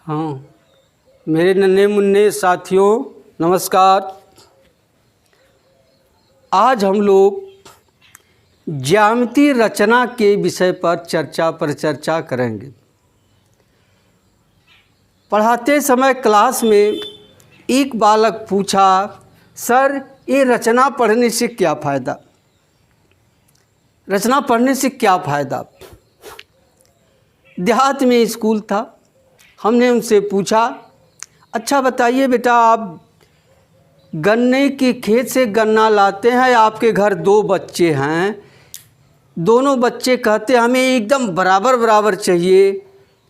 हाँ, मेरे नन्हे मुन्ने साथियों नमस्कार। आज हम लोग ज्यामिति रचना के विषय पर चर्चा करेंगे। पढ़ाते समय क्लास में एक बालक पूछा, सर ये रचना पढ़ने से क्या फ़ायदा? रचना पढ़ने से क्या फ़ायदा? देहात में स्कूल था। हमने उनसे पूछा, अच्छा बताइए बेटा, आप गन्ने के खेत से गन्ना लाते हैं, आपके घर 2 बच्चे हैं, दोनों बच्चे कहते हमें एकदम बराबर बराबर चाहिए,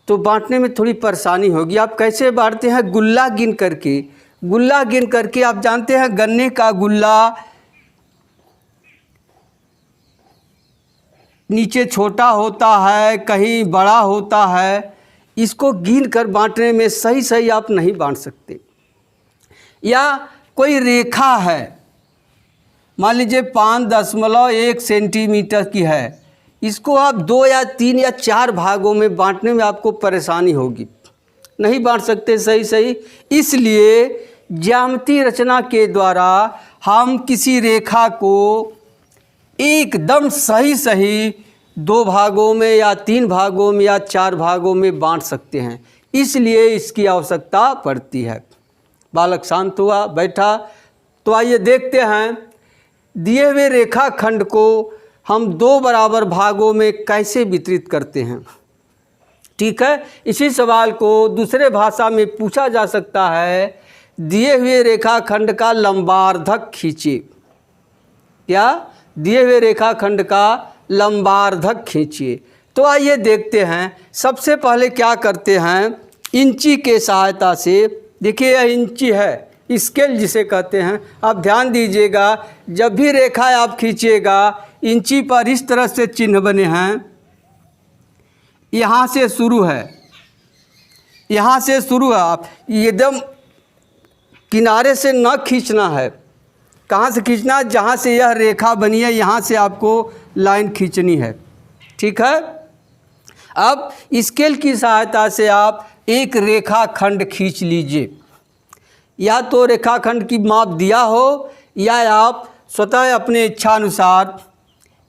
तो बांटने में थोड़ी परेशानी होगी। आप कैसे बांटते हैं? गुल्ला गिन करके। गुल्ला गिन करके आप जानते हैं गन्ने का गुल्ला नीचे छोटा होता है, कहीं बड़ा होता है। इसको गिन कर बांटने में सही आप नहीं बांट सकते। या कोई रेखा है, मान लीजिए 5.1 सेंटीमीटर की है, इसको आप 2 या 3 या 4 भागों में बांटने में आपको परेशानी होगी, नहीं बांट सकते सही। इसलिए ज्यामिति रचना के द्वारा हम किसी रेखा को एकदम सही 2 भागों में या 3 भागों में या 4 भागों में बांट सकते हैं। इसलिए इसकी आवश्यकता पड़ती है। बालक शांत हुआ, बैठा। तो आइए देखते हैं दिए हुए रेखाखंड को हम 2 बराबर भागों में कैसे वितरित करते हैं। ठीक है, इसी सवाल को दूसरे भाषा में पूछा जा सकता है, दिए हुए रेखाखंड का लंबार्धक खींचे। क्या? दिए हुए रेखाखंड का लंबार्धक खींचिए। तो आइए देखते हैं। सबसे पहले क्या करते हैं, इंची के सहायता से, देखिए यह इंची है, स्केल जिसे कहते हैं। आप ध्यान दीजिएगा, जब भी रेखा आप खींचिएगा इंची पर इस तरह से चिन्ह बने हैं। यहाँ से शुरू है, यहाँ से शुरू है। आप एकदम किनारे से न खींचना है। कहाँ से खींचना है? जहाँ से यह रेखा बनी है यहाँ से आपको लाइन खींचनी है। ठीक है। अब स्केल की सहायता से आप एक रेखाखंड खींच लीजिए। या तो रेखाखंड की माप दिया हो या आप स्वतः अपने इच्छानुसार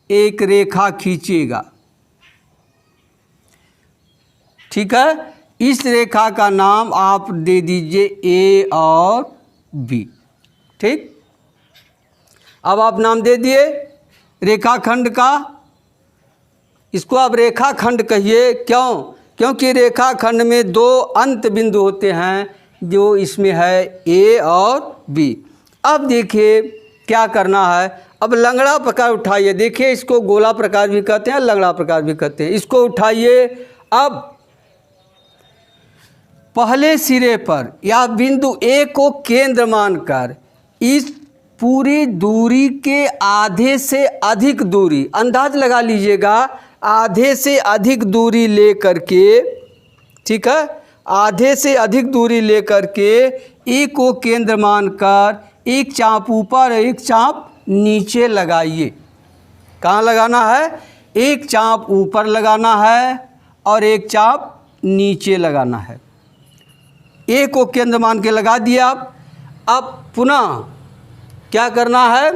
एक रेखा खींचिएगा। ठीक है। इस रेखा का नाम आप दे दीजिए ए और बी। ठीक। अब आप नाम दे दिए रेखाखंड का, इसको आप रेखाखंड कहिए। क्यों? क्योंकि रेखाखंड में 2 अंत बिंदु होते हैं, जो इसमें है ए और बी। अब देखिए क्या करना है। अब लंगड़ा प्रकार उठाइए। देखिए इसको गोला प्रकार भी कहते हैं, लंगड़ा प्रकार भी कहते हैं। इसको उठाइए। अब पहले सिरे पर या बिंदु ए को केंद्र मानकर इस पूरी दूरी के आधे से अधिक दूरी, अंदाज लगा लीजिएगा, आधे से अधिक दूरी लेकर के, ठीक है, आधे से अधिक दूरी लेकर के ए को केंद्र मानकर एक चाप ऊपर एक चाप नीचे लगाइए। कहाँ लगाना है? एक चाप ऊपर लगाना है और एक चाप नीचे लगाना है। ए को केंद्र मान के लगा दिया। अब पुनः क्या करना है?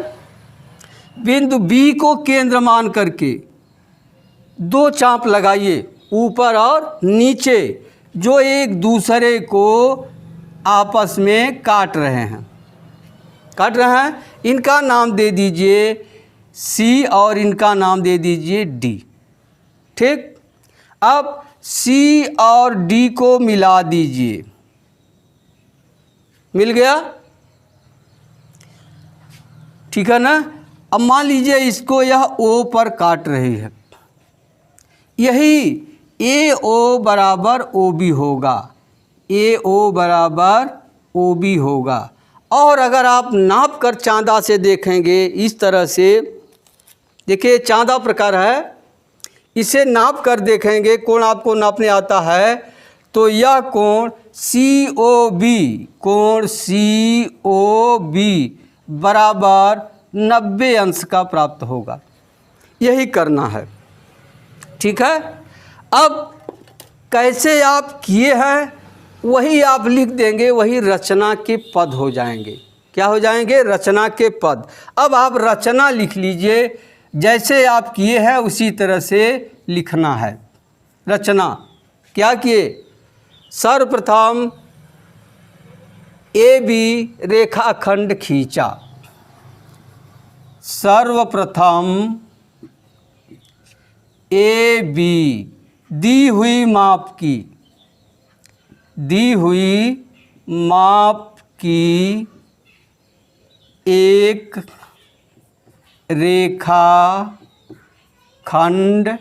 बिंदु बी को केंद्र मान करके 2 चाप लगाइए ऊपर और नीचे, जो एक दूसरे को आपस में काट रहे हैं। इनका नाम दे दीजिए सी और इनका नाम दे दीजिए डी। ठीक। अब सी और डी को मिला दीजिए। मिल गया? ठीक है ना। अब मान लीजिए इसको यह ओ पर काट रही है, यही ए ओ बराबर ओ बी होगा। ए ओ बराबर ओ बी होगा। और अगर आप नाप कर चांदा से देखेंगे इस तरह से, देखिए चांदा प्रकार है, इसे नाप कर देखेंगे, कोण आपको नापने आता है, तो यह कोण सी ओ बी, कोण सी ओ बी बराबर 90 अंश का प्राप्त होगा। यही करना है। ठीक है। अब कैसे आप किए हैं वही आप लिख देंगे, वही रचना के पद हो जाएंगे। क्या हो जाएंगे? रचना के पद। अब आप रचना लिख लीजिए, जैसे आप किए हैं उसी तरह से लिखना है। रचना क्या किए? सर्वप्रथम AB रेखाखंड खींचा। सर्वप्रथम AB दी हुई माप की, दी हुई माप की एक रेखा खंड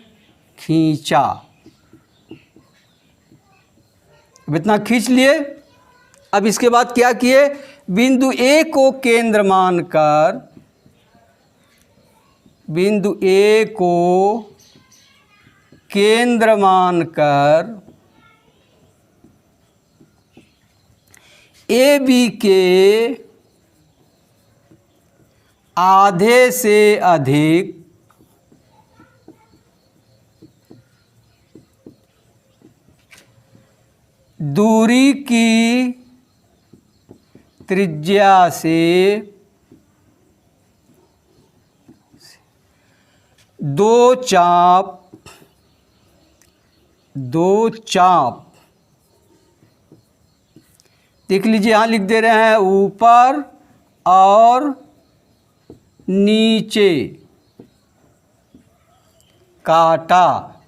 खींचा। अब इतना खींच लिए। अब इसके बाद क्या किए? बिंदु A को केंद्र मानकर, बिंदु A को केंद्र मानकर AB के आधे से अधिक दूरी की त्रिज्या से दो चाप देख लीजिए, यहाँ लिख दे रहे हैं ऊपर और नीचे काटा।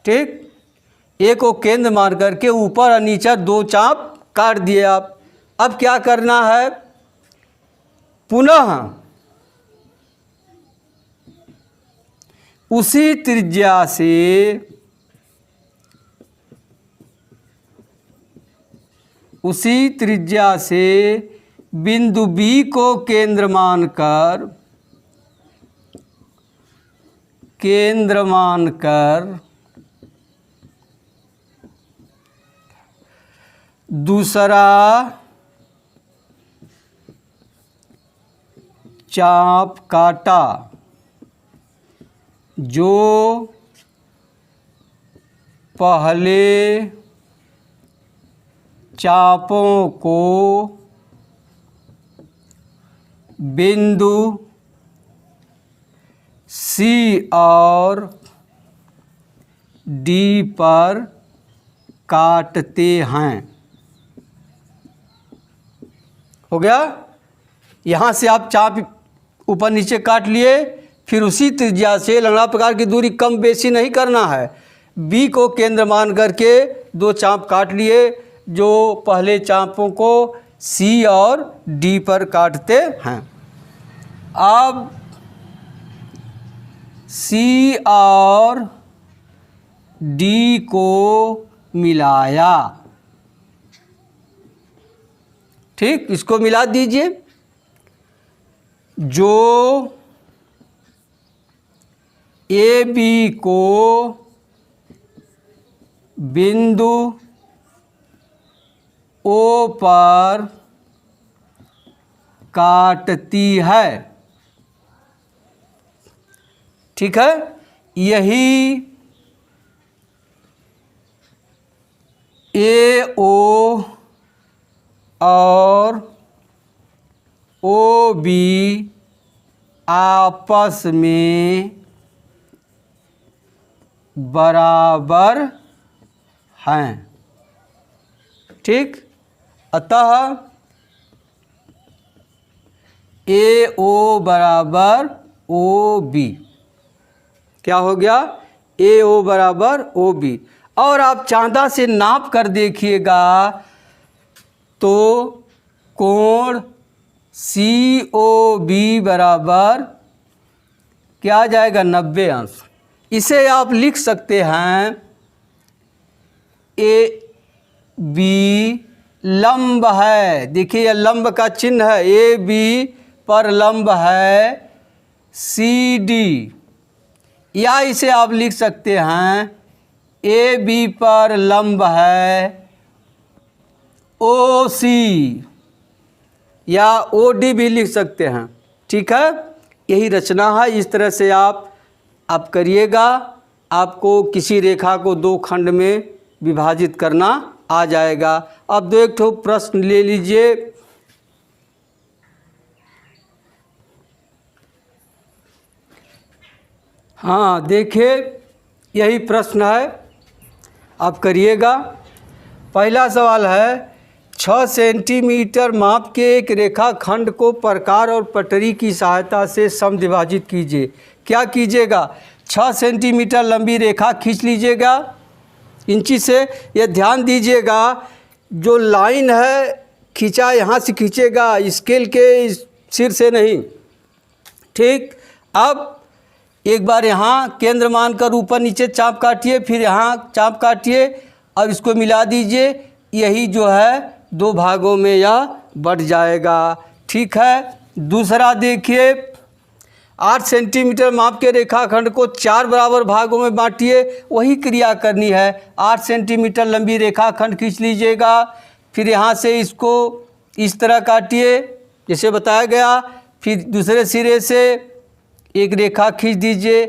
ठीक, एक को केंद्र मान करके ऊपर और नीचे दो चाप काट दिए आप। अब क्या करना है? पुनः उसी त्रिज्या से बिंदु B को केंद्र मानकर दूसरा चाप काटा, जो पहले चापों को बिंदु C और D पर काटते हैं। हो गया? यहाँ से आप चाप ऊपर नीचे काट लिए, फिर उसी त्रिज्या से लंगड़ा प्रकार की दूरी कम बेसी नहीं करना है। B को केंद्र मान करके दो चाप काट लिए, जो पहले चापों को C और D पर काटते हैं। अब C और D को मिलाया। ठीक, इसको मिला दीजिए। जो AB को बिंदु O पर काटती है। ठीक है, यही AO और OB आपस में बराबर हैं। ठीक, अतः AO बराबर OB। क्या हो गया? AO बराबर OB। और आप चांदा से नाप कर देखिएगा तो कोण COB बराबर क्या आ जाएगा? 90 अंश। इसे आप लिख सकते हैं AB लंब है। देखिए यह लंब का चिन्ह है, AB पर लंब है CD, या इसे आप लिख सकते हैं AB पर लंब है OC, या OD भी लिख सकते हैं। ठीक है, यही रचना है। इस तरह से आप करिएगा। आपको किसी रेखा को दो खंड में विभाजित करना आ जाएगा। अब दो एक ठो प्रश्न ले लीजिए। हाँ देखिए, यही प्रश्न है, आप करिएगा। पहला सवाल है 6 सेंटीमीटर माप के एक रेखाखंड को प्रकार और पटरी की सहायता से समद्विभाजित कीजिए। क्या कीजिएगा? 6 सेंटीमीटर लंबी रेखा खींच लीजिएगा इंची से। यह ध्यान दीजिएगा, जो लाइन है खींचा यहाँ से खींचेगा, स्केल के सिर से नहीं, ठीक। अब एक बार यहाँ केंद्र मानकर ऊपर नीचे चाप काटिए, फिर यहाँ चाप काटिए और इसको मिला दीजिए। यही जो है 2 भागों में यह बट जाएगा, ठीक है। दूसरा देखिए, 8 सेंटीमीटर माप के रेखाखंड को 4 बराबर भागों में बांटिए। वही क्रिया करनी है। 8 सेंटीमीटर लंबी रेखाखंड खींच लीजिएगा, फिर यहाँ से इसको इस तरह काटिए जैसे बताया गया। फिर दूसरे सिरे से एक रेखा खींच दीजिए,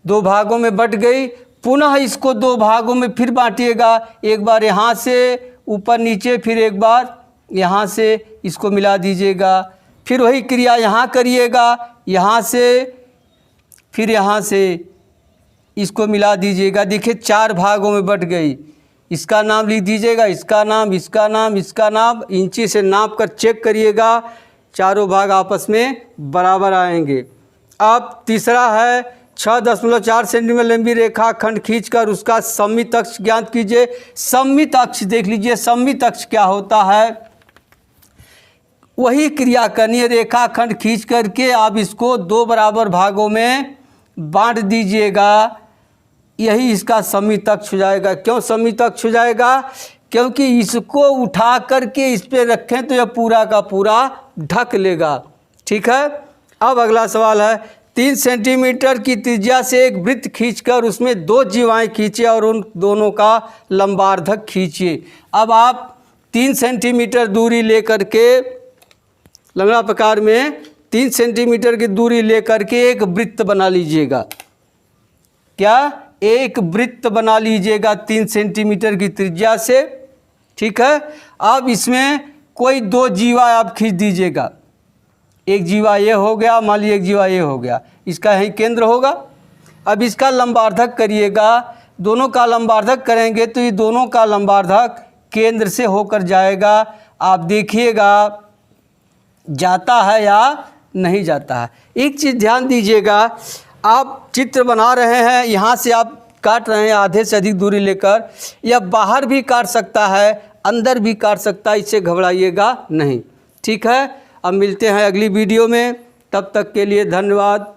2 भागों में बट गई। पुनः इसको 2 भागों में फिर बांटिएगा। एक बार यहाँ से ऊपर नीचे, फिर एक बार यहाँ से इसको मिला दीजिएगा। फिर वही क्रिया यहाँ करिएगा, यहाँ से फिर यहाँ से इसको मिला दीजिएगा। देखिए 4 भागों में बट गई। इसका नाम लिख दीजिएगा, इसका नाम, इसका नाम, इसका नाम। इंची से नाप कर चेक करिएगा, चारों भाग आपस में बराबर आएंगे। अब तीसरा है 6.4 सेंटीमीटर लंबी रेखाखंड खींचकर उसका सममित अक्ष ज्ञात कीजिए। सममित अक्ष देख लीजिए, सममित अक्ष क्या होता है? वही क्रिया करनी है। रेखाखंड खींच करके आप इसको 2 बराबर भागों में बांट दीजिएगा। यही इसका सममित अक्ष हो जाएगा। क्यों सममित अक्ष हो जाएगा? क्योंकि इसको उठा करके इस पे रखें तो यह पूरा का पूरा ढक लेगा, ठीक है। अब अगला सवाल है 3 सेंटीमीटर की त्रिज्या से एक वृत्त खींचकर उसमें 2 जीवाएँ खींचे और उन दोनों का लंबार्धक खींचिए। अब आप 3 सेंटीमीटर दूरी लेकर के लंगड़ा प्रकार में 3 सेंटीमीटर की दूरी लेकर के एक वृत्त बना लीजिएगा। क्या? एक वृत्त बना लीजिएगा 3 सेंटीमीटर की त्रिज्या से, ठीक है। अब इसमें कोई 2 जीवा आप खींच दीजिएगा। एक जीवा ये हो गया, मान लीजिए एक जीवा ये हो गया, इसका यही केंद्र होगा। अब इसका लंबार्धक करिएगा। दोनों का लंबार्धक करेंगे तो ये दोनों का लंबार्धक केंद्र से होकर जाएगा। आप देखिएगा जाता है या नहीं जाता है। एक चीज़ ध्यान दीजिएगा, आप चित्र बना रहे हैं, यहाँ से आप काट रहे हैं आधे से अधिक दूरी लेकर, या बाहर भी काट सकता है, अंदर भी काट सकता है, इससे घबराइएगा नहीं, ठीक है। अब मिलते हैं अगली वीडियो में, तब तक के लिए धन्यवाद।